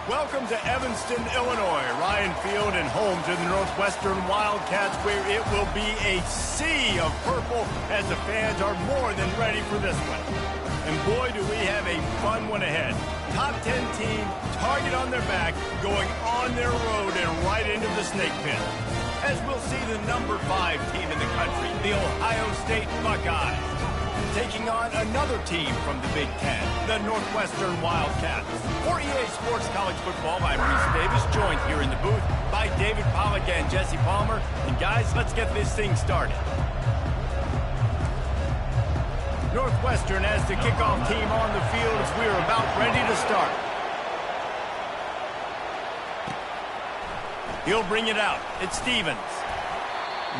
Welcome to Evanston, Illinois. Ryan Field and home to the Northwestern Wildcats, where it will be a sea of purple as the fans are more than ready for this one. And boy, do we have a fun one ahead. Top 10 team, target on their back, going on their road and right into the snake pit. As we'll see the number 5 team in the country, the Ohio State Buckeyes, taking on another team from the Big Ten, the Northwestern Wildcats. For EA Sports College Football, I'm Reese Davis, joined here in the booth by David Pollack and Jesse Palmer. And guys, let's get this thing started. Northwestern has the kickoff team on the field as we are about ready to start. He'll bring it out. It's Stevens.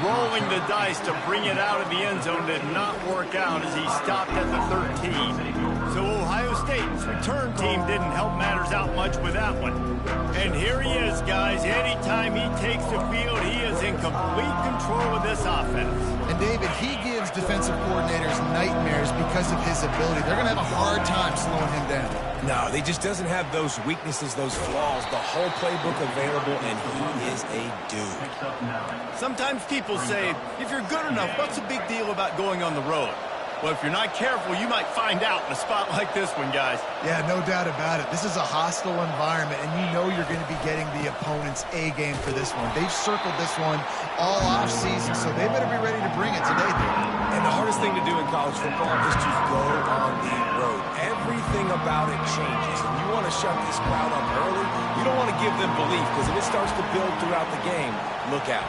Rolling the dice to bring it out of the end zone did not work out as he stopped at the 13. So Ohio State's return team didn't help matters out much with that one. And here he is, guys. Anytime he takes the field, he is in complete control of this offense. And David, he gives defensive coordinators nightmares because of his ability. They're going to have a hard time slowing him down. No, he just doesn't have those weaknesses, those flaws, the whole playbook available, and he is a dude. Sometimes people say, if you're good enough, what's the big deal about going on the road? Well, if you're not careful, you might find out in a spot like this one, guys. Yeah, no doubt about it. This is a hostile environment, and you know you're going to be getting the opponent's A-game for this one. They've circled this one all off-season, so they better be ready to bring it today, David. And the hardest thing to do in college football is to go on the road. Everything about it changes, and you want to shut this crowd up early. You don't want to give them belief, because if it starts to build throughout the game, look out.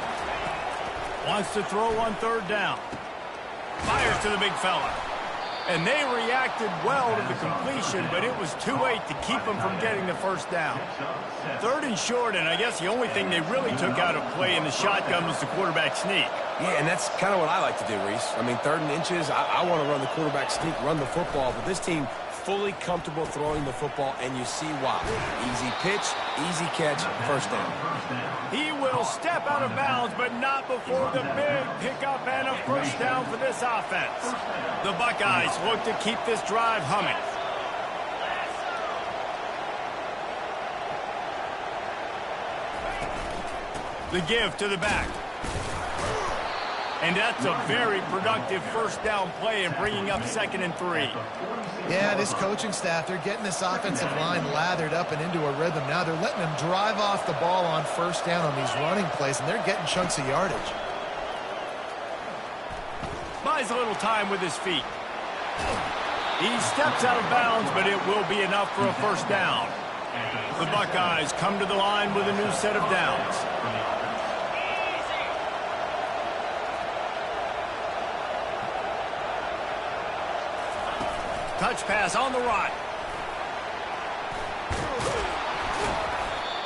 Wants to throw on third down. Fires to the big fella. And they reacted well to the completion, but it was too late to keep them from getting the first down. Third and short, and I guess the only thing they really took out of play in the shotgun was the quarterback sneak. Yeah, and that's kind of what I like to do, Reese. I mean, 3rd and inches, I want to run the quarterback sneak, run the football, but this team fully comfortable throwing the football, and you see why. Easy pitch, easy catch, first down. He will step out of bounds, but not before the big pickup and a first down for this offense. The Buckeyes look to keep this drive humming. The give to the back. And that's a very productive first down play and bringing up 2nd and 3. Yeah, this coaching staff, they're getting this offensive line lathered up and into a rhythm. Now they're letting them drive off the ball on first down on these running plays, and they're getting chunks of yardage. Buys a little time with his feet. He steps out of bounds, but it will be enough for a first down. The Buckeyes come to the line with a new set of downs. Touch pass on the right.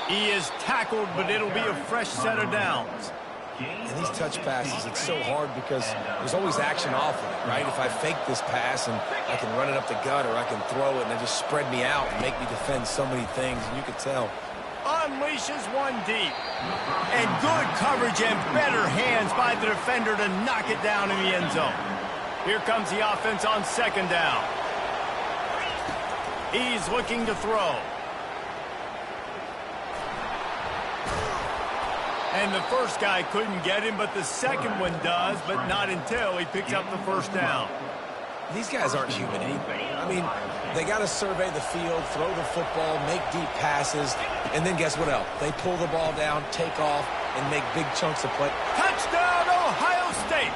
He is tackled, but it'll be a fresh set of downs. And these touch passes, it's so hard because there's always action off of it, right? If I fake this pass and I can run it up the gut or I can throw it and it just spread me out and make me defend so many things, and you can tell. Unleashes one deep. And good coverage and better hands by the defender to knock it down in the end zone. Here comes the offense on 2nd down. He's looking to throw. And the first guy couldn't get him, but the second one does, but not until he picks up the first down. These guys aren't human anyway. I mean, they got to survey the field, throw the football, make deep passes, and then guess what else? They pull the ball down, take off, and make big chunks of play. Touchdown, Ohio State!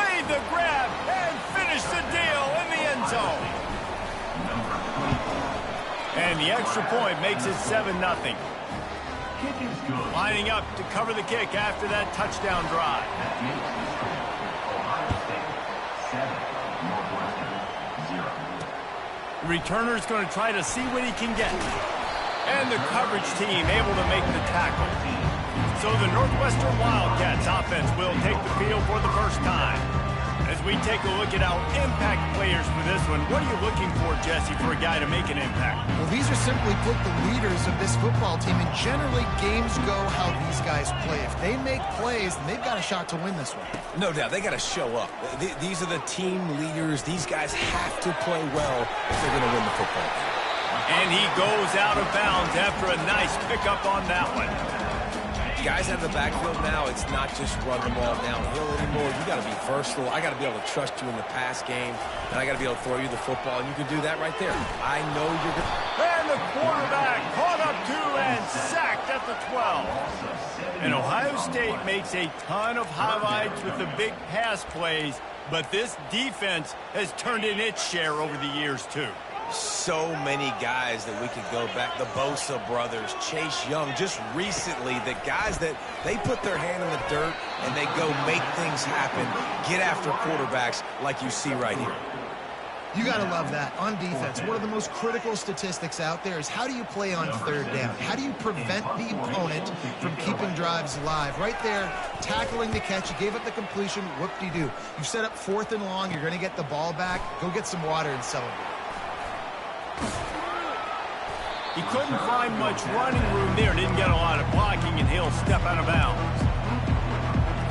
Made the grab and finished the deal in the end zone. And the extra point makes it 7-0. Lining up to cover the kick after that touchdown drive. The returner's going to try to see what he can get. And the coverage team able to make the tackle. So the Northwestern Wildcats offense will take the field for the first time. As we take a look at our impact players for this one, what are you looking for, Jesse, for a guy to make an impact? Well, these are simply put the leaders of this football team, and generally games go how these guys play. If they make plays, then they've got a shot to win this one. No doubt, they got to show up. These are the team leaders. These guys have to play well if they're going to win the football game. And he goes out of bounds after a nice pickup on that one. Guys out of the backfield now, it's not just run the ball downhill anymore. You got to be versatile. I got to be able to trust you in the pass game, and I got to be able to throw you the football, and you can do that right there. I know you're going to... And the quarterback caught up to and sacked at the 12. And Ohio State makes a ton of highlights with the big pass plays, but this defense has turned in its share over the years, too. So many guys that we could go back. The Bosa brothers, Chase Young, just recently, the guys that they put their hand in the dirt and they go make things happen, get after quarterbacks like you see right here. You got to love that. On defense, one of the most critical statistics out there is how do you play on third down? How do you prevent the opponent from keeping drives alive? Right there, tackling the catch. You gave up the completion. Whoop-de-doo. You set up 4th and long. You're going to get the ball back. Go get some water and celebrate. He couldn't find much running room there. Didn't get a lot of blocking, and he'll step out of bounds.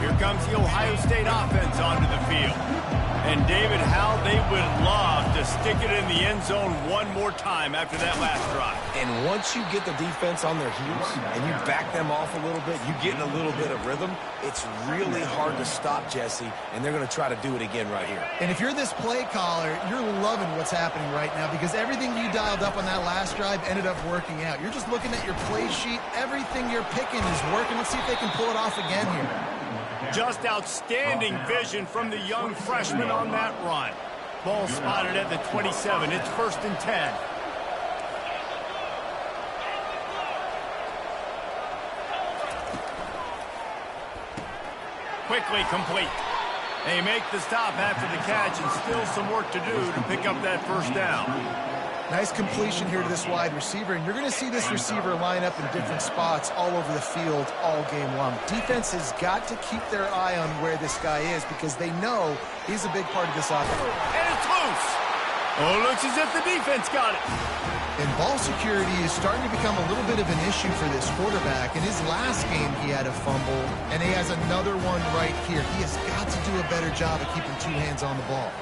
Here comes the Ohio State offense onto the field. And David, how they would love to stick it in the end zone one more time after that last drive. And once you get the defense on their heels and you back them off a little bit, you get in a little bit of rhythm, it's really hard to stop, Jesse, and they're going to try to do it again right here. And if you're this play caller, you're loving what's happening right now because everything you dialed up on that last drive ended up working out. You're just looking at your play sheet. Everything you're picking is working. Let's see if they can pull it off again here. Just outstanding vision from the young freshman on that run. Ball spotted at the 27. It's 1st and 10. Quickly complete. They make the stop after the catch and still some work to do to pick up that 1st down. Nice completion here to this wide receiver, and you're going to see this receiver line up in different spots all over the field all game long. Defense has got to keep their eye on where this guy is because they know he's a big part of this offense. And it's loose. Oh, looks as if the defense got it. And ball security is starting to become a little bit of an issue for this quarterback. In his last game, he had a fumble, and he has another one right here. He has got to do a better job of keeping 2 hands on the ball.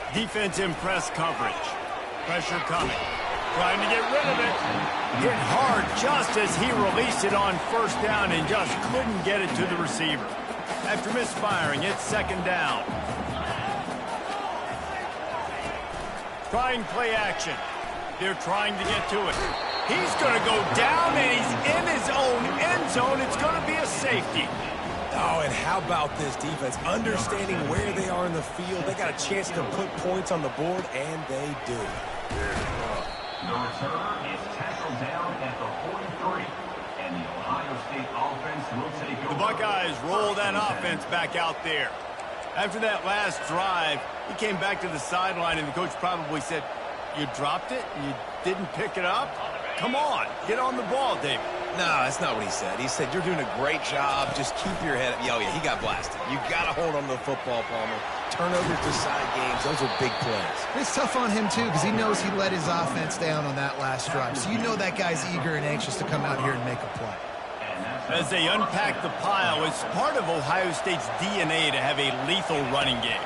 Defense in press coverage. Pressure coming. Trying to get rid of it. Hit hard just as he released it on 1st down and just couldn't get it to the receiver. After misfiring, it's 2nd down. Trying play action. They're trying to get to it. He's going to go down, and he's in his own end zone. It's going to be a safety. Oh, and how about this defense? Understanding where they are in the field. They got a chance to put points on the board, and they do. The returner is tackled down at the 43, and the Ohio State offense will take over. The Buckeyes roll that offense back out there. After that last drive, he came back to the sideline, and the coach probably said, "You dropped it? You didn't pick it up? Come on, get on the ball, David." No, that's not what he said. He said, "You're doing a great job. Just keep your head up." Oh, yeah, he got blasted. You got to hold on to the football, Palmer. Turnovers decide games. Those are big plays. It's tough on him, too, because he knows he let his offense down on that last drive. So you know that guy's eager and anxious to come out here and make a play. As they unpack the pile, it's part of Ohio State's DNA to have a lethal running game.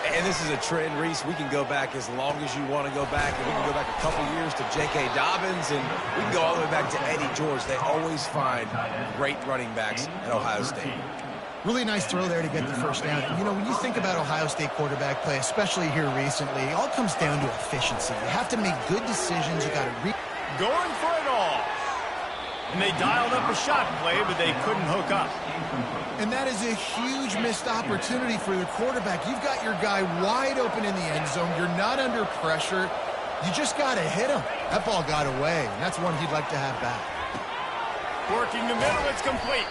And this is a trend, Reese. We can go back as long as you want to go back. And we can go back a couple years to J.K. Dobbins, and we can go all the way back to Eddie George. They always find great running backs at Ohio State. Really nice throw there to get the 1st down. You know, when you think about Ohio State quarterback play, especially here recently, it all comes down to efficiency. You have to make good decisions. You got to going for it all. And they dialed up a shot play, but they couldn't hook up. And that is a huge missed opportunity for the quarterback. You've got your guy wide open in the end zone. You're not under pressure. You just got to hit him. That ball got away, and that's one he'd like to have back. Working the middle, it's complete.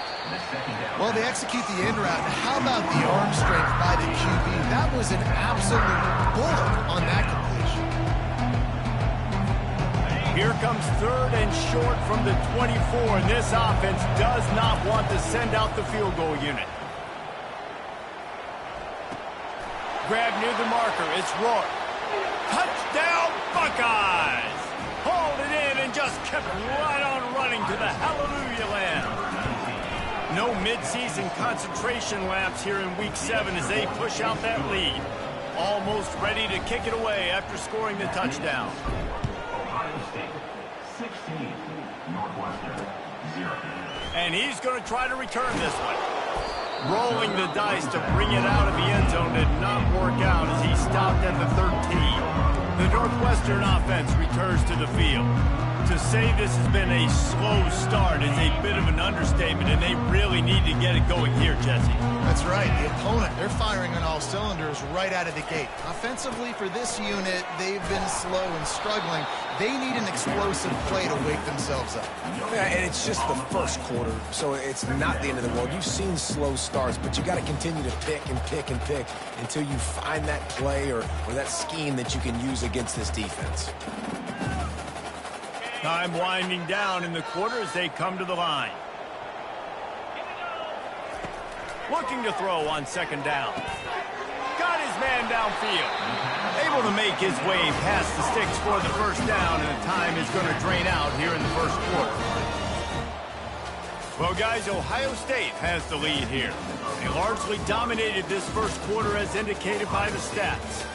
Well, they execute the in route. How about the arm strength by the QB? That was an absolute bullet on that completion. Here comes 3rd and short from the 24, and this offense does not want to send out the field goal unit. Grab near the marker. It's Rourke. Touchdown, Buckeyes! Hauled it in and just kept right on running to the hallelujah land. No midseason concentration laps here in Week 7 as they push out that lead. Almost ready to kick it away after scoring the touchdown. Ohio State Northwestern 0. And he's going to try to return this one. Rolling the dice to bring it out of the end zone did not work out as he stopped at the 13. The Northwestern offense returns to the field. To say this has been a slow start is a bit of an understatement, and they really need to get it going here, Jesse. That's right. The opponent, they're firing on all cylinders right out of the gate. Offensively for this unit, they've been slow and struggling. They need an explosive play to wake themselves up. Yeah, and it's just the first quarter, so it's not the end of the world. You've seen slow starts, but you got to continue to pick and pick and pick until you find that play or that scheme that you can use against this defense. Time winding down in the quarter as they come to the line. Looking to throw on second down. Got his man downfield. Able to make his way past the sticks for the first down, and the time is going to drain out here in the first quarter. Well, guys, Ohio State has the lead here. They largely dominated this first quarter as indicated by the stats.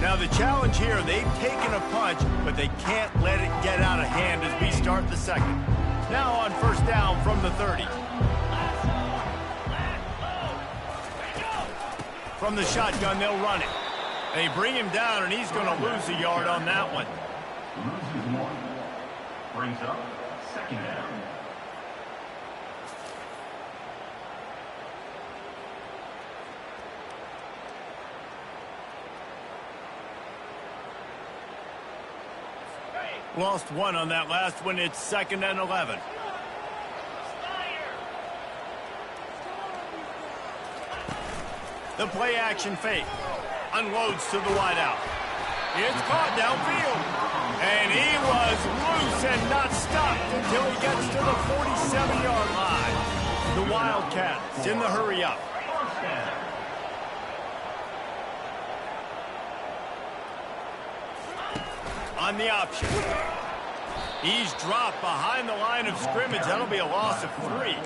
Now the challenge here, they've taken a punch, but they can't let it get out of hand as we start the second. Now on first down from the 30. From the shotgun, they'll run it. They bring him down, and he's going to lose a yard on that one. Loses 1. Brings up second down. Lost 1 on that last one. It's 2nd and 11. The play action fake. Unloads to the wideout. It's caught downfield. And he was loose and not stopped until he gets to the 47-yard line. The Wildcats in the hurry up. On the option. He's dropped behind the line of scrimmage. That'll be a loss of 3.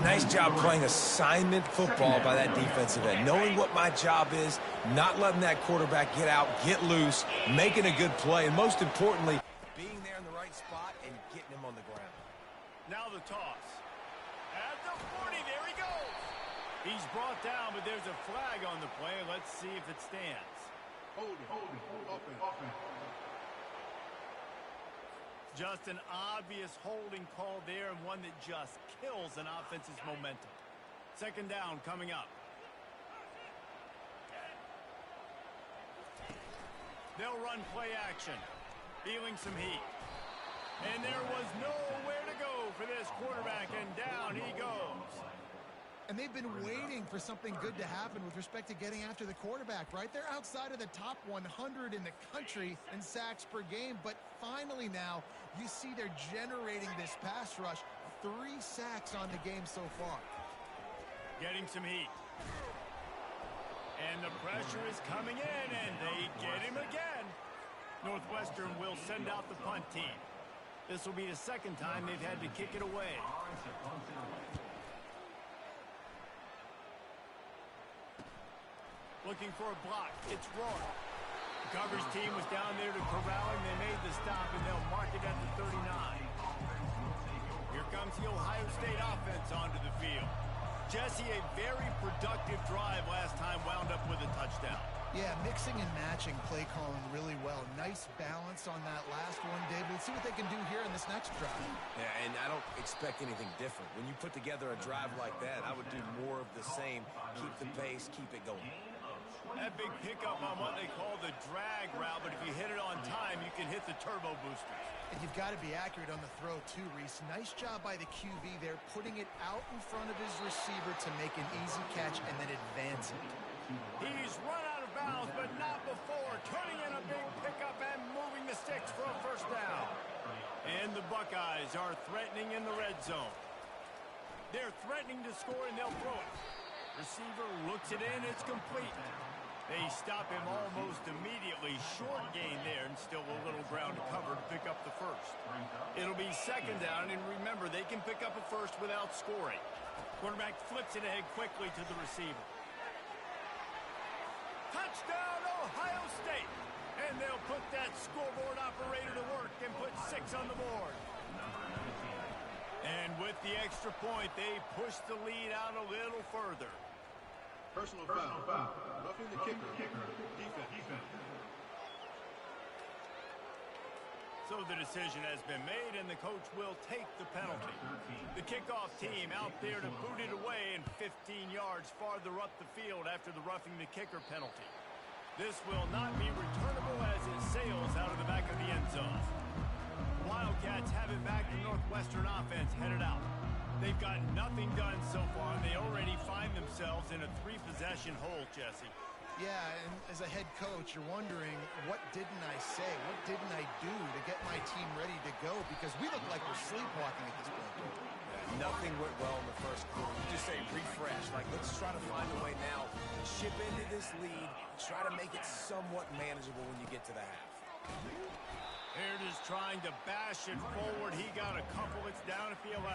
Nice job playing assignment football by that defensive end. Knowing what my job is, not letting that quarterback get out, get loose, making a good play, and most importantly, being there in the right spot and getting him on the ground. Now the toss. At the 40, there he goes. He's brought down, but there's a flag on the play. Let's see if it stands. Hold it. Just an obvious holding call there, and one that just kills an offense's momentum. Second down coming up. They'll run play action, feeling some heat. And there was nowhere to go for this quarterback, and down he goes. And they've been waiting for something good to happen with respect to getting after the quarterback, right? They're outside of the top 100 in the country in sacks per game, but finally now you see they're generating this pass rush. 3 sacks on the game so far. Getting some heat. And the pressure is coming in, and they get him again. Northwestern will send out the punt team. This will be the second time they've had to kick it away. Looking for a block. It's Roy. The coverage team was down there to corral him. They made the stop, and they'll mark it at the 39. Here comes the Ohio State offense onto the field. Jesse, a very productive drive last time, wound up with a touchdown. Yeah, mixing and matching play calling really well. Nice balance on that last one, Dave. Let's see what they can do here in this next drive. Yeah, and I don't expect anything different. When you put together a drive like that, I would do more of the same. Keep the pace, keep it going. That big pickup on what they call the drag route, but if you hit it on time, you can hit the turbo boosters. And you've got to be accurate on the throw, too, Reese. Nice job by the QB there, putting it out in front of his receiver to make an easy catch and then advance it. He's run out of bounds, but not before. Turning in a big pickup and moving the sticks for a first down. And the Buckeyes are threatening in the red zone. They're threatening to score, and they'll throw it. Receiver looks it in. It's complete. They stop him almost immediately. Short gain there, and still a little ground to cover to pick up the first. It'll be second down, and remember, they can pick up a first without scoring. Quarterback flips it ahead quickly to the receiver. Touchdown, Ohio State. And they'll put that scoreboard operator to work and put 6 on the board. And with the extra point, they push the lead out a little further. Personal foul. Roughing the kicker. Defense. So the decision has been made, and the coach will take the penalty. The kickoff team out there to boot it away and 15 yards farther up the field after the roughing the kicker penalty. This will not be returnable as it sails out of the back of the end zone. Wildcats have it back to Northwestern offense headed out. They've got nothing done so far, and they already find themselves in a 3-possession hole, Jesse. Yeah, and as a head coach, you're wondering, what didn't I say? What didn't I do to get my team ready to go? Because we look like we're sleepwalking at this point. Yeah, nothing went well in the first quarter. You just say refresh. Like, let's try to find a way now. Chip into this lead. Try to make it somewhat manageable when you get to the half. Baird is trying to bash it forward. He got a couple. It's down at the 11.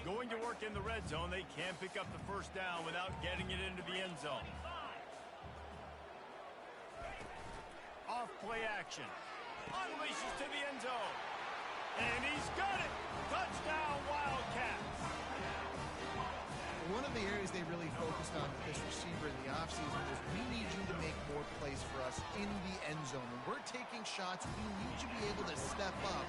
Going to work in the red zone. They can pick up the first down without getting it into the end zone. Off play action. Unleashes to the end zone. And he's got it. Touchdown, Wildcats. One of the areas they really focused on with this receiver in the offseason was, we need you to make more plays for us in the end zone. When we're taking shots, we need you to be able to step up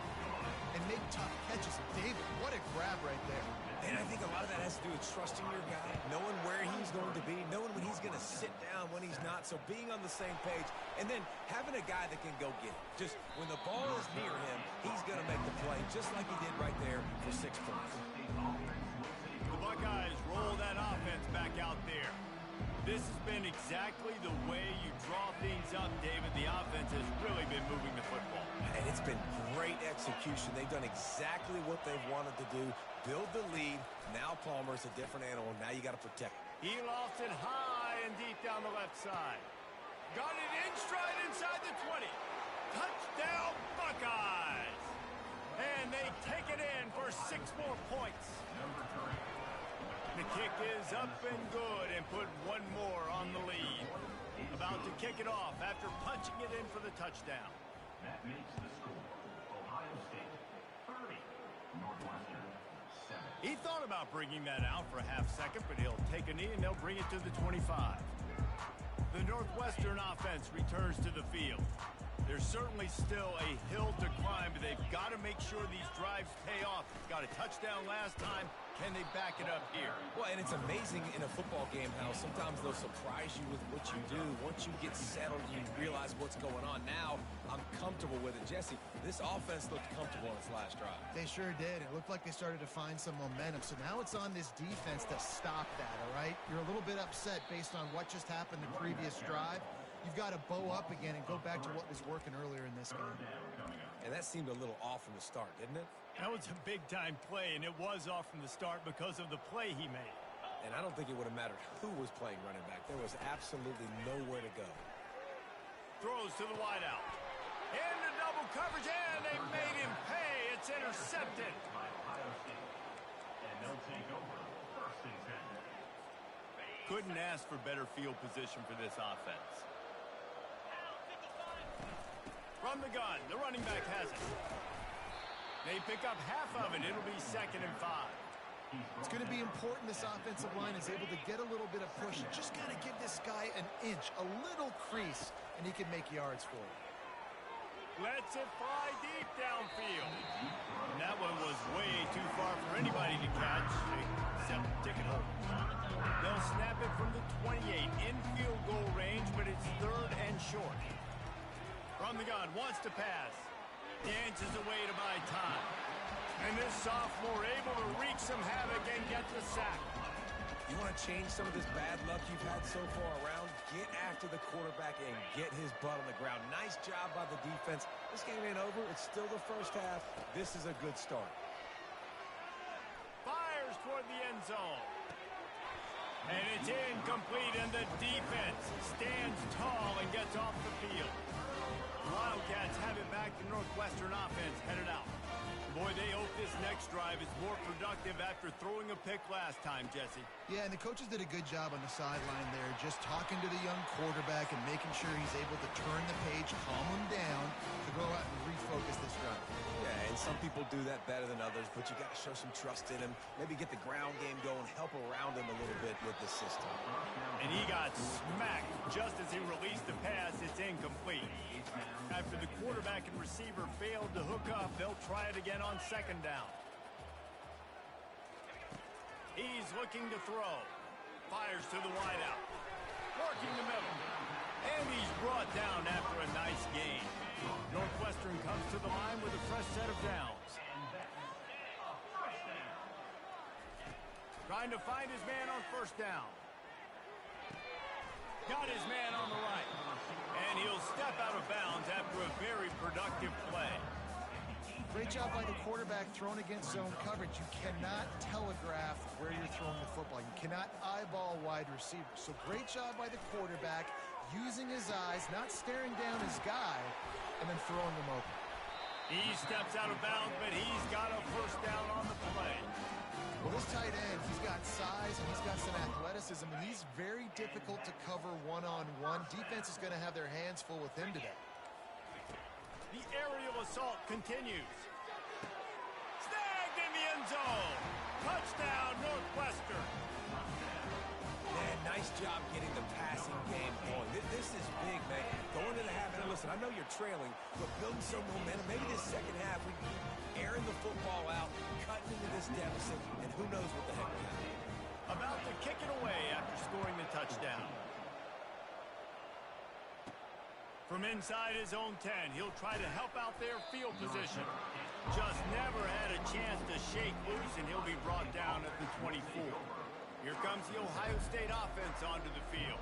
and make tough catches. And David, what a grab right there. And I think a lot of that has to do with trusting your guy, knowing where he's going to be, knowing when he's going to sit down, when he's not. So being on the same page, and then having a guy that can go get it. Just when the ball is near him, he's going to make the play, just like he did right there for 6 points. The Buckeyes roll that offense back out there. This has been exactly the way you draw things up, David. The offense has really been moving the football. And it's been great execution. They've done exactly what they've wanted to do. Build the lead. Now Palmer's a different animal. Now you got to protect him. He lofts it high and deep down the left side. Got it in stride inside the 20. Touchdown, Buckeyes! And they take it in for 6 more points. The kick is up and good and put 1 more on the lead. About to kick it off after punching it in for the touchdown. That makes the score Ohio State 30, Northwestern 7. He thought about bringing that out for a half second, but he'll take a knee and they'll bring it to the 25. The Northwestern offense returns to the field. There's certainly still a hill to climb, but they've got to make sure these drives pay off. Got a touchdown last time. Can they back it up here? Well, and it's amazing in a football game how sometimes they'll surprise you with what you do. Once you get settled, you realize what's going on. Now, I'm comfortable with it. Jesse, this offense looked comfortable on its last drive. They sure did. It looked like they started to find some momentum. So now it's on this defense to stop that, all right? You're a little bit upset based on what just happened the previous drive. You've got to bow up again and go back to what was working earlier in this game. And that seemed a little off from the start, didn't it? That was a big-time play, and it was off from the start because of the play he made. And I don't think it would have mattered who was playing running back. There was absolutely nowhere to go. Throws to the wideout. Into double coverage, and they made him pay. It's intercepted. And they'll take over 1st and 10. Couldn't ask for better field position for this offense. From the gun, the running back has it. They pick up half of it. It'll be 2nd and 5. It's going to be important this offensive line is able to get a little bit of push. You just got to give this guy an inch, a little crease, and he can make yards for you. Lets it fly deep downfield. And that one was way too far for anybody to catch, except ticket holders. They'll snap it from the 28 in field goal range, but it's 3rd and short. From the gun, wants to pass. Dances away to buy time. And this sophomore able to wreak some havoc and get the sack. You want to change some of this bad luck you've had so far around? Get after the quarterback and get his butt on the ground. Nice job by the defense. This game ain't over. It's still the first half. This is a good start. Fires toward the end zone. And it's incomplete, and the defense stands tall and gets off the field. Wildcats have it back to Northwestern offense headed out. Boy, they hope this next drive is more productive after throwing a pick last time, Jesse. Yeah, and the coaches did a good job on the sideline there, just talking to the young quarterback and making sure he's able to turn the page, calm him down, to go out and refocus this drive. Yeah, and some people do that better than others, but you got to show some trust in him. Maybe get the ground game going, help around him a little bit with the system. And he got smacked just as he released the pass. It's incomplete. After the quarterback and receiver failed to hook up, they'll try it again on second down. He's looking to throw. Fires to the wideout. Working the middle. And he's brought down after a nice gain. Northwestern comes to the line with a fresh set of downs. Trying to find his man on first down. Got his man on the right. And he'll step out of bounds after a very productive play. Great job by the quarterback throwing against zone coverage. You cannot telegraph where you're throwing the football. You cannot eyeball wide receivers. So great job by the quarterback using his eyes, not staring down his guy, and then throwing him open. He steps out of bounds, but he's got a first down on the play. Well, this tight end, he's got size and he's got some athleticism, and he's very difficult to cover one-on-one. Defense is going to have their hands full with him today. The aerial assault continues. Snagged in the end zone. Touchdown, Northwestern. Man, nice job getting the passing game going. This is big, man. Going into the half, and listen, I know you're trailing, but building some momentum. Maybe this second half, we keep airing the football out, cutting into this deficit, and who knows what the heck will happen. About to kick it away after scoring the touchdown. From inside his own 10, he'll try to help out their field position. Just never had a chance to shake loose, and he'll be brought down at the 24. Here comes the Ohio State offense onto the field.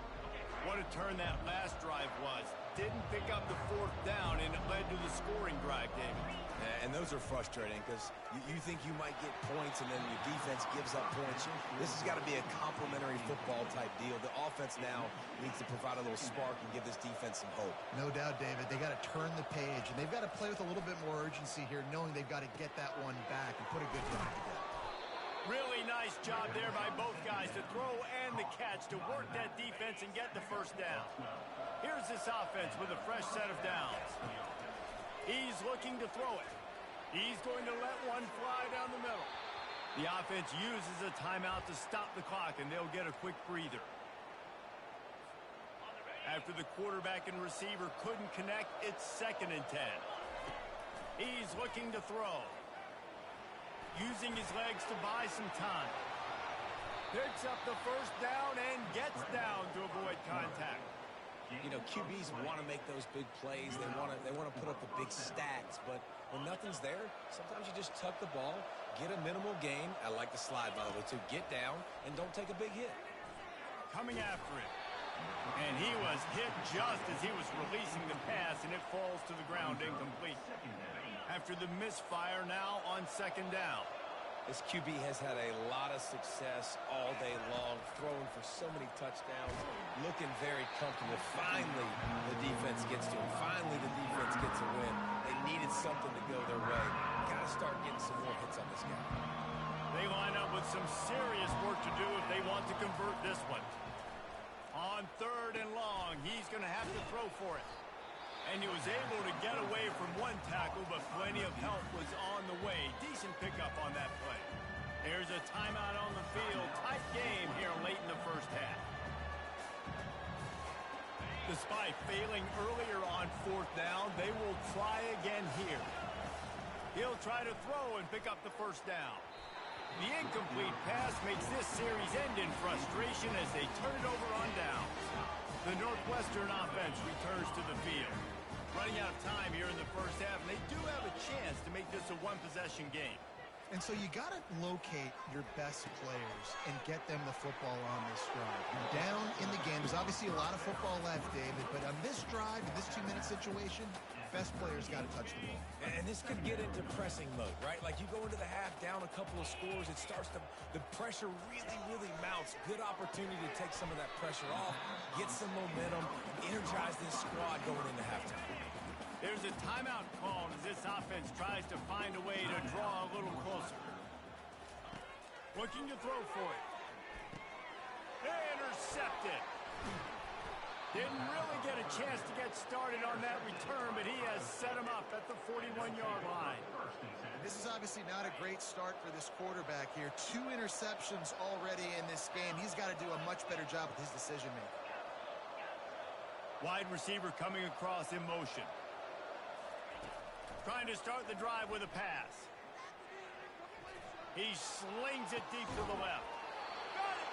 What a turn that last drive was. Didn't pick up the fourth down, and it led to the scoring drive, David. And those are frustrating because you think you might get points and then your defense gives up points. This has got to be a complementary football type deal. The offense now needs to provide a little spark and give this defense some hope. No doubt, David. They got to turn the page, and they've got to play with a little bit more urgency here, knowing they've got to get that one back and put a good drive together. Really nice job there by both guys to throw and the catch to work that defense and get the first down. Here's this offense with a fresh set of downs. He's looking to throw it. He's going to let one fly down the middle. The offense uses a timeout to stop the clock, and they'll get a quick breather. After the quarterback and receiver couldn't connect, it's 2nd and 10. He's looking to throw. Using his legs to buy some time. Picks up the first down and gets down to avoid contact. You know, QBs want to make those big plays. They want to put up the big stats. But when nothing's there, sometimes you just tuck the ball, get a minimal gain. I like the slide, by the way, too. Get down and don't take a big hit. Coming after it. And he was hit just as he was releasing the pass, and it falls to the ground incomplete. After the misfire, now on 2nd down. This QB has had a lot of success all day long, throwing for so many touchdowns, looking very comfortable. Finally, the defense gets to him. Finally, the defense gets a win. They needed something to go their way. Got to start getting some more hits on this guy. They line up with some serious work to do if they want to convert this one. On 3rd and long, he's going to have to throw for it. And he was able to get away from one tackle, but plenty of help was on the way. Decent pickup on that play. There's a timeout on the field. Tight game here late in the first half. Despite failing earlier on 4th down, they will try again here. He'll try to throw and pick up the first down. The incomplete pass makes this series end in frustration as they turn it over on downs. The Northwestern offense returns to the field. Running out of time here in the first half, and they do have a chance to make this a one-possession game. And so you got to locate your best players and get them the football on this drive. You're down in the game. There's obviously a lot of football left, David, but on this drive, in this 2-minute situation, best players got to touch the ball. And this could get into pressing mode, right? Like you go into the half down a couple of scores, it starts to, the pressure really mounts. Good opportunity to take some of that pressure off, get some momentum, energize this squad going into halftime. There's a timeout called as this offense tries to find a way to draw a little closer. Looking to throw for it. Intercepted. Didn't really get a chance to get started on that return, but he has set him up at the 41-yard line. This is obviously not a great start for this quarterback here. 2 interceptions already in this game. He's got to do a much better job with his decision-making. Wide receiver coming across in motion. Trying to start the drive with a pass. He slings it deep to the left. Got it!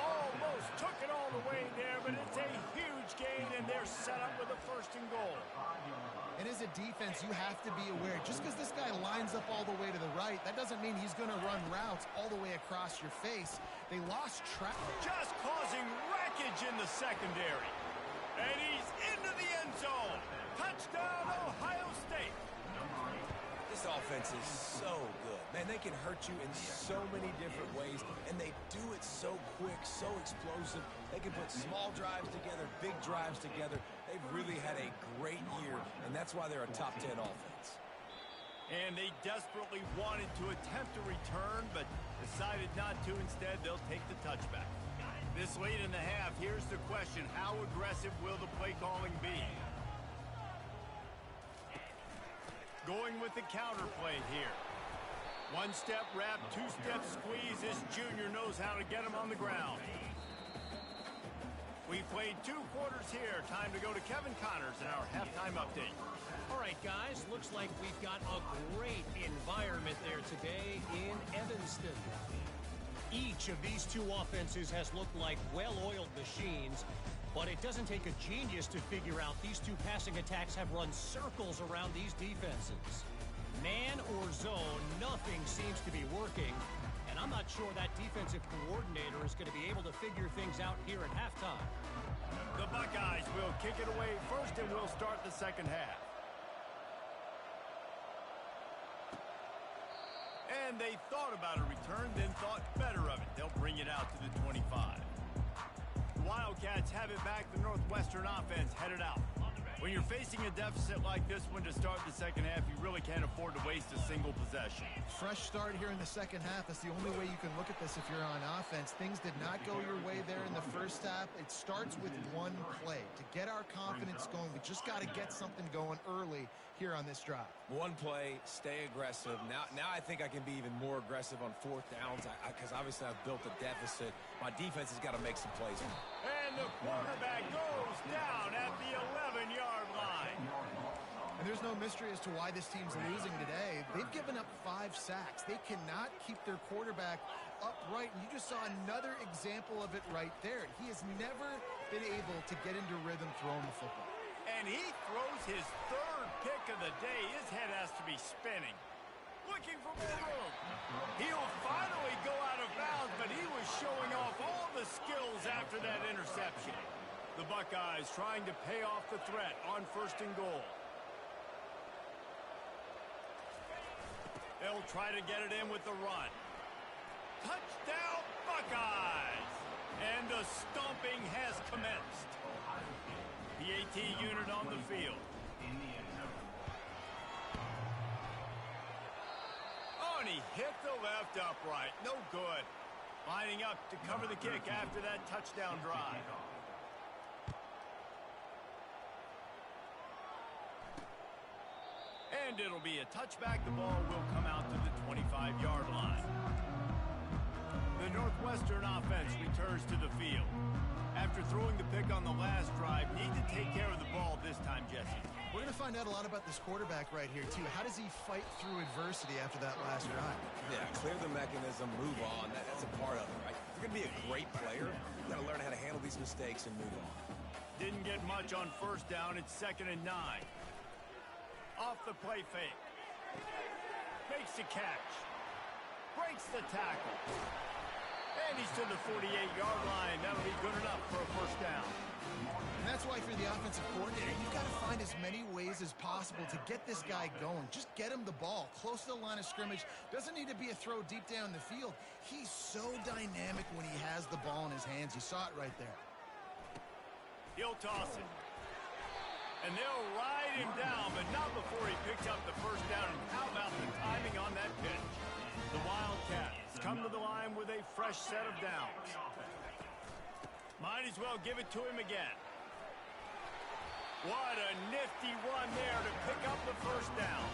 Almost took it all the way there, but it's a huge gain, and they're set up with a 1st and goal. And as a defense, you have to be aware, just because this guy lines up all the way to the right, that doesn't mean he's going to run routes all the way across your face. They lost track. Just causing wreckage in the secondary. And he's into the end zone. Touchdown, Ohio State. This offense is so good. Man, they can hurt you in so many different ways, and they do it so quick, so explosive. They can put small drives together, big drives together. They've really had a great year, and that's why they're a top 10 offense. And they desperately wanted to attempt a return, but decided not to. Instead, they'll take the touchback. This late in the half, here's the question. How aggressive will the play calling be? Going with the counter play here. 1-step wrap, 2-step squeeze. This junior knows how to get him on the ground. We played 2 quarters here. Time to go to Kevin Connors in our halftime update. All right, guys, looks like we've got a great environment there today in Evanston. Each of these 2 offenses has looked like well-oiled machines, but it doesn't take a genius to figure out these 2 passing attacks have run circles around these defenses. Man or zone, nothing seems to be working, and I'm not sure that defensive coordinator is going to be able to figure things out here at halftime. The Buckeyes will kick it away first, and we'll start the second half. And they thought about a return, then thought better of it. They'll bring it out to the 25. The Wildcats have it back. The Northwestern offense headed out. When you're facing a deficit like this one to start the second half, you really can't afford to waste a single possession. Fresh start here in the second half. That's the only way you can look at this if you're on offense. Things did not go your way there in the first half. It starts with one play. To get our confidence going, we just got to get something going early here on this drive. One play, stay aggressive. Now I think I can be even more aggressive on 4th downs because obviously I've built a deficit. My defense has got to make some plays. And the quarterback goes down at the 11-yard line. And there's no mystery as to why this team's losing today. They've given up 5 sacks. They cannot keep their quarterback upright. And you just saw another example of it right there. He has never been able to get into rhythm throwing the football. And he throws his 3rd pick of the day. His head has to be spinning. Looking for more room. He'll finally go out of bounds, but he was showing off all the skills after that interception. The Buckeyes trying to pay off the threat on 1st and goal. They'll try to get it in with the run. Touchdown, Buckeyes! And the stomping has commenced. The AT unit on the field. Oh, and he hit the left upright. No good. Lining up to cover the kick after that touchdown drive. And it'll be a touchback. The ball will come out to the 25-yard line. The Northwestern offense returns to the field. After throwing the pick on the last drive, need to take care of the ball this time, Jesse. We're going to find out a lot about this quarterback right here, too. How does he fight through adversity after that last drive? Yeah, clear the mechanism, move on. That's a part of it, right? If you're going to be a great player, you've got to learn how to handle these mistakes and move on. Didn't get much on 1st down. It's 2nd and 9. Off the play fake. Makes the catch. Breaks the tackle. And he's to the 48-yard line. That'll be good enough for a 1st down. And that's why, if you're the offensive coordinator, you've got to find as many ways as possible to get this guy going. Just get him the ball close to the line of scrimmage. Doesn't need to be a throw deep down the field. He's so dynamic when he has the ball in his hands. You saw it right there. He'll toss it. And they'll ride him down, but not before he picks up the first down. And how about the timing on that pitch? The Wildcats come to the line with a fresh set of downs. Might as well give it to him again. What a nifty run there to pick up the first down.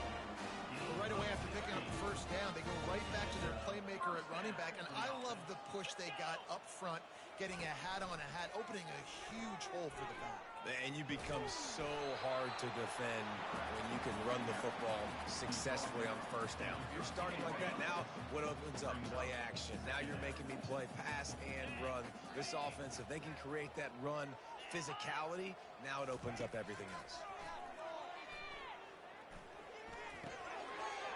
Right away after picking up the first down, they go right back to their playmaker at running back. And I love the push they got up front, getting a hat on a hat, opening a huge hole for the back. And you become so hard to defend when you can run the football successfully on first down. If you're starting like that now, what opens up? Play action. Now you're making me play pass and run. This offense, if they can create that run physicality, now it opens up everything else.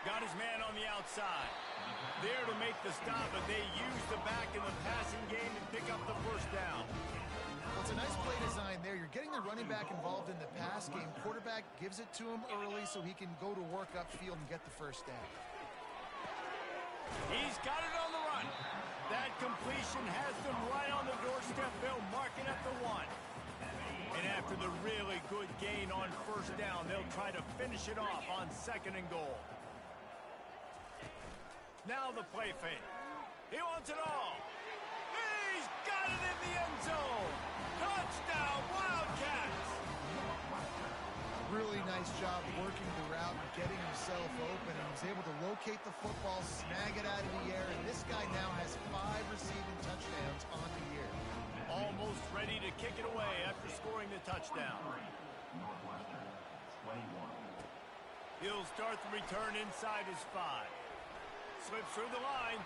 Got his man on the outside. There to make the stop, but they use the back in the passing game to pick up the first down. Well, it's a nice play design there. You're getting the running back involved in the pass game. Quarterback gives it to him early so he can go to work upfield and get the first down. He's got it on the run. That completion has them right on the doorstep. They'll mark it at the 1. And after the really good gain on first down, they'll try to finish it off on 2nd and goal. Now the play fake. He wants it all. He's got it in the end zone. Touchdown, Wildcats. Really nice job working the route and getting himself open. And was able to locate the football, snag it out of the air. And this guy now has 5 receiving touchdowns on the year. Almost ready to kick it away after scoring the touchdown. NorthWestern, 21. He'll start the return inside his 5. Slips through the line.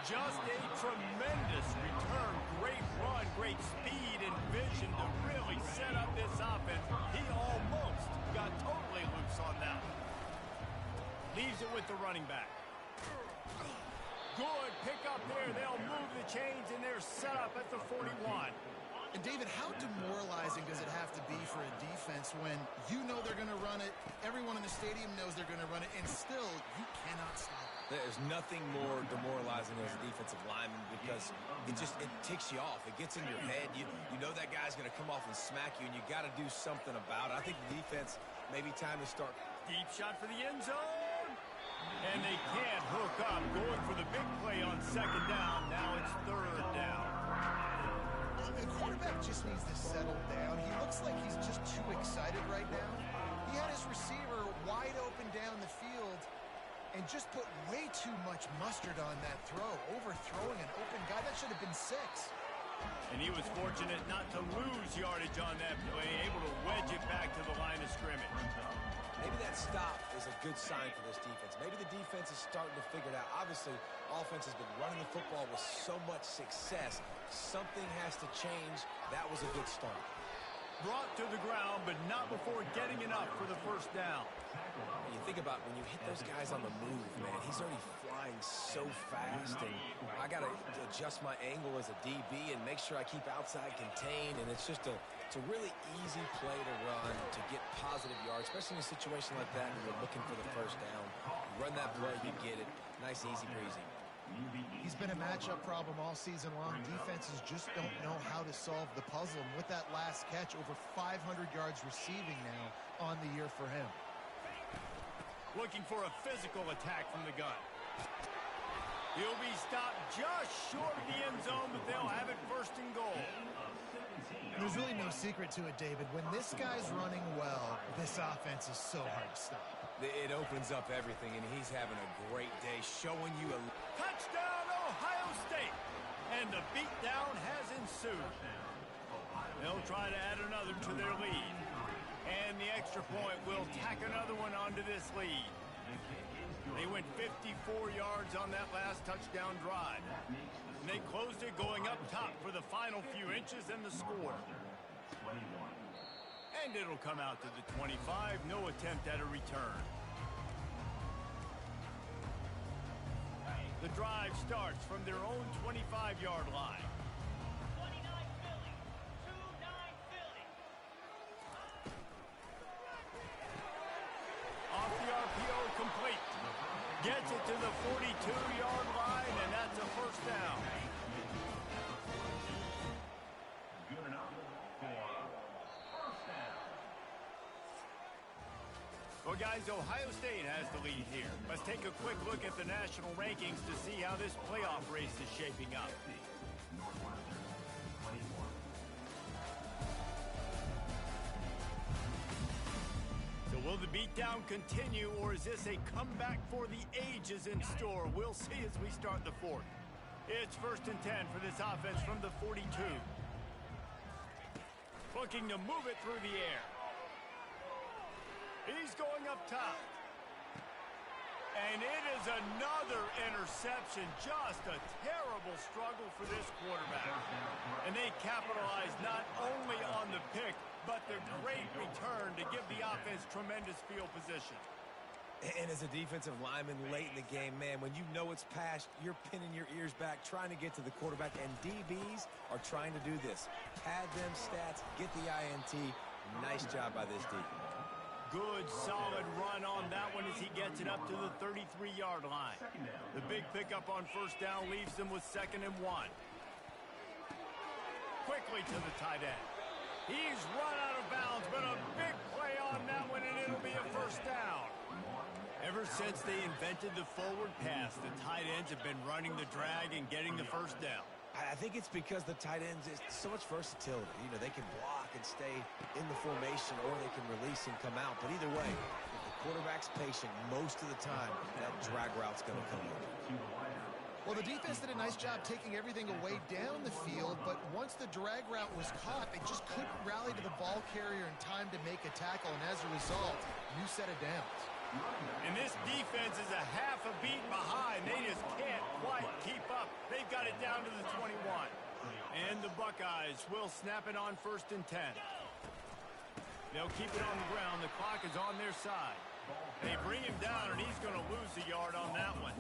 Just a tremendous return. Great run, great speed and vision to really set up this offense. He almost got totally loose on that one. Leaves it with the running back. Good pick up there. They'll move the chains, and they're set up at the 41. And, David, how demoralizing does it have to be for a defense when you know they're going to run it, everyone in the stadium knows they're going to run it, and still you cannot stop it? There's nothing more demoralizing as a defensive lineman because it ticks you off. It gets in your head. You know that guy's going to come off and smack you, and you got to do something about it. I think the defense, maybe time to start. Deep shot for the end zone. And they can't hook up. Going for the big play on 2nd down. Now it's 3rd down. The quarterback just needs to settle down. He looks like he's just too excited right now. He had his receiver wide open down the field and just put way too much mustard on that throw, overthrowing an open guy. That should have been 6. And he was fortunate not to lose yardage on that play, able to wedge it back to the line of scrimmage. Maybe that stop is a good sign for this defense. Maybe the defense is starting to figure it out. Obviously, offense has been running the football with so much success. Something has to change. That was a good start. Brought to the ground, but not before getting enough for the first down. And you think about when you hit those guys on the move, man, he's already flying so fast, and I got to adjust my angle as a DB and make sure I keep outside contained, and it's just a really easy play to run to get positive yards, especially in a situation like that when you're looking for the first down. You run that play, you get it. Nice, easy breezy. He's been a matchup problem all season long. Defenses just don't know how to solve the puzzle. And with that last catch, over 500 yards receiving now on the year for him. Looking for a physical attack from the gun. He'll be stopped just short of the end zone, but they'll have it 1st and goal. There's really no secret to it, David. When this guy's running well, this offense is so hard to stop. It opens up everything, and he's having a great day, showing you a... Touchdown, Ohio State! And the beatdown has ensued. They'll try to add another to their lead. And the extra point will tack another one onto this lead. They went 54 yards on that last touchdown drive. And they closed it going up top for the final few inches and the score. And it'll come out to the 25. No attempt at a return. The drive starts from their own 25-yard line. 29 Philly. 2-9 Philly. Off the RPO, complete. Gets it to the 42-yard line, and that's a first down. Good enough for first down. Well, guys, Ohio State has the lead here. Let's take a quick look at the national rankings to see how this playoff race is shaping up. NorthWestern, 24. So will the beatdown continue, or is this a comeback for the ages in store? We'll see as we start the fourth. It's 1st and 10 for this offense from the 42. Looking to move it through the air. He's going up top. And it is another interception. Just a terrible struggle for this quarterback. And they capitalized not only on the pick, but the great return to give the offense tremendous field position. And as a defensive lineman late in the game, man, when you know it's past, you're pinning your ears back, trying to get to the quarterback, and DBs are trying to do this. Pad them stats, get the INT. Nice job by this D. Good, solid run on that one as he gets it up to the 33-yard line. The big pickup on 1st down leaves them with 2nd and 1. Quickly to the tight end. He's run out of bounds, but a big play on that one, and it'll be a 1st down. Ever since they invented the forward pass, the tight ends have been running the drag and getting the 1st down. I think it's because the tight ends is so much versatility. You know, they can block and stay in the formation, or they can release and come out. But either way, if the quarterback's patient most of the time, that drag route's going to come in. Well, the defense did a nice job taking everything away down the field, but once the drag route was caught, they just couldn't rally to the ball carrier in time to make a tackle, and as a result, new set of downs. And this defense is a half a beat behind. They just can't quite keep up. They've got it down to the 21. And the Buckeyes will snap it on 1st and 10. They'll keep it on the ground. The clock is on their side. They bring him down, and he's going to lose a yard on that one.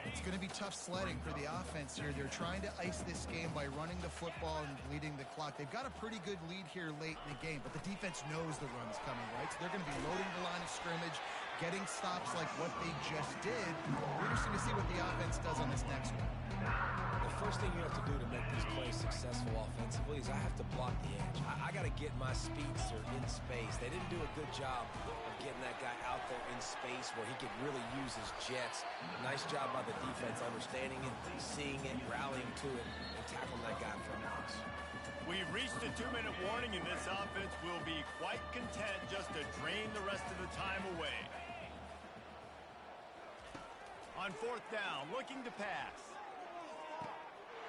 It's going to be tough sledding for the offense here. They're trying to ice this game by running the football and bleeding the clock. They've got a pretty good lead here late in the game, but the defense knows the run's coming, right? So they're going to be loading the line of scrimmage, getting stops like what they just did. We're interesting to see what the offense does on this next one. The first thing you have to do to make these plays successful offensively is I have to block the edge. I got to get my speedster in space. They didn't do a good job of getting that guy out there in space where he could really use his jets. Nice job by the defense understanding it, seeing it, rallying to it, and tackling that guy from us. We've reached a 2-minute warning, and this offense will be quite content just to drain the rest of the time away. On 4th down, looking to pass.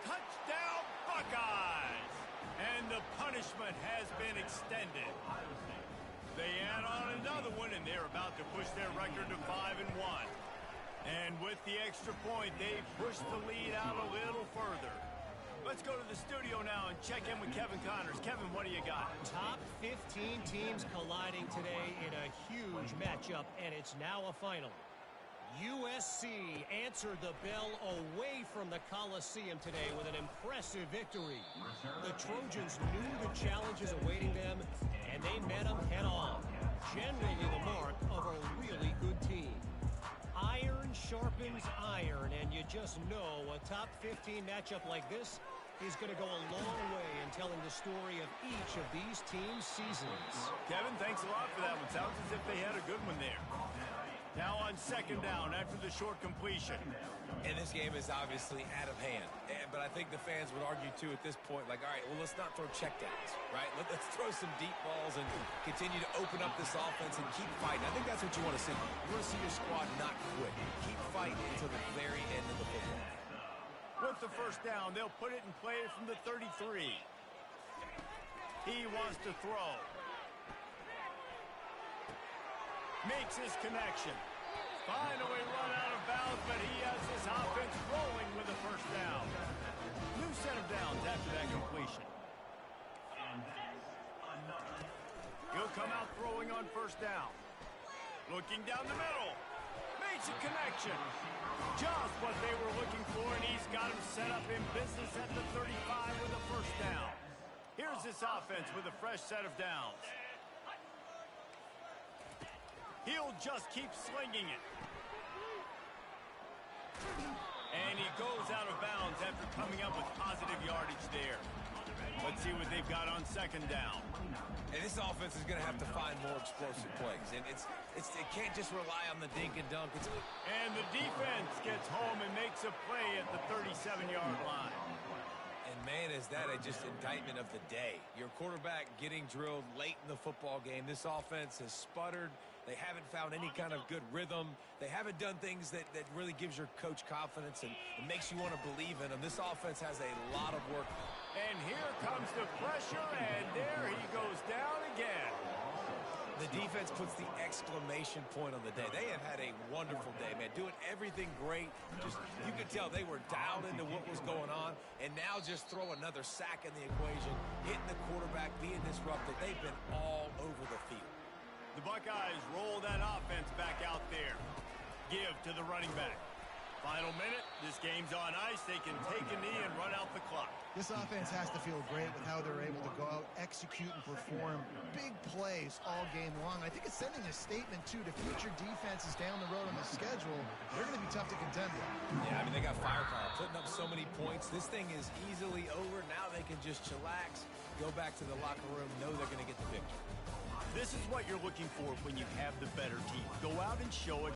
Touchdown, Buckeyes! And the punishment has been extended. They add on another one, and they're about to push their record to 5-1. And with the extra point, they push the lead out a little further. Let's go to the studio now and check in with Kevin Connors. Kevin, what do you got? Top 15 teams colliding today in a huge matchup, and it's now a final. USC answered the bell away from the Coliseum today with an impressive victory. The Trojans knew the challenges awaiting them, and they met them head-on. Generally the mark of a really good team. Iron sharpens iron, and you just know a top 15 matchup like this is going to go a long way in telling the story of each of these teams' seasons. Kevin, thanks a lot for that one. Sounds as if they had a good one there. Now on 2nd down after the short completion. And this game is obviously out of hand. But I think the fans would argue, too, at this point, like, all right, well, let's not throw checkdowns, right? Let's throw some deep balls and continue to open up this offense and keep fighting. I think that's what you want to see. You want to see your squad not quit. Keep fighting until the very end of the football. With the 1st down, they'll put it in play from the 33. He wants to throw. Makes his connection. Finally run out of bounds, but he has his offense rolling with a 1st down. New set of downs after that completion. He'll come out throwing on 1st down. Looking down the middle. Makes a connection. Just what they were looking for, and he's got him set up in business at the 35 with a 1st down. Here's this offense with a fresh set of downs. He'll just keep slinging it. And he goes out of bounds after coming up with positive yardage there. Let's see what they've got on 2nd down. And this offense is going to have to find more explosive plays. And it's It can't just rely on the dink and dunk. And the defense gets home and makes a play at the 37-yard line. And, man, is that just indictment of the day. Your quarterback getting drilled late in the football game. This offense has sputtered. They haven't found any kind of good rhythm. They haven't done things that really gives your coach confidence and makes you want to believe in them. This offense has a lot of work. And here comes the pressure, and there he goes down again. The defense puts the exclamation point on the day. They have had a wonderful day, man, doing everything great. You could tell they were dialed into what was going on, and now just throw another sack in the equation, hitting the quarterback, being disrupted. They've been all over the field. The Buckeyes roll that offense back out there. Give to the running back. Final minute. This game's on ice. They can take a knee and run out the clock. This offense has to feel great with how they're able to go out, execute, and perform big plays all game long. I think it's sending a statement, too, to future defenses down the road on the schedule. They're going to be tough to contend with. Yeah, I mean, they got firepower, putting up so many points. This thing is easily over. Now they can just chillax, go back to the locker room, know they're going to get the victory. This is what you're looking for when you have the better team. Go out and show it.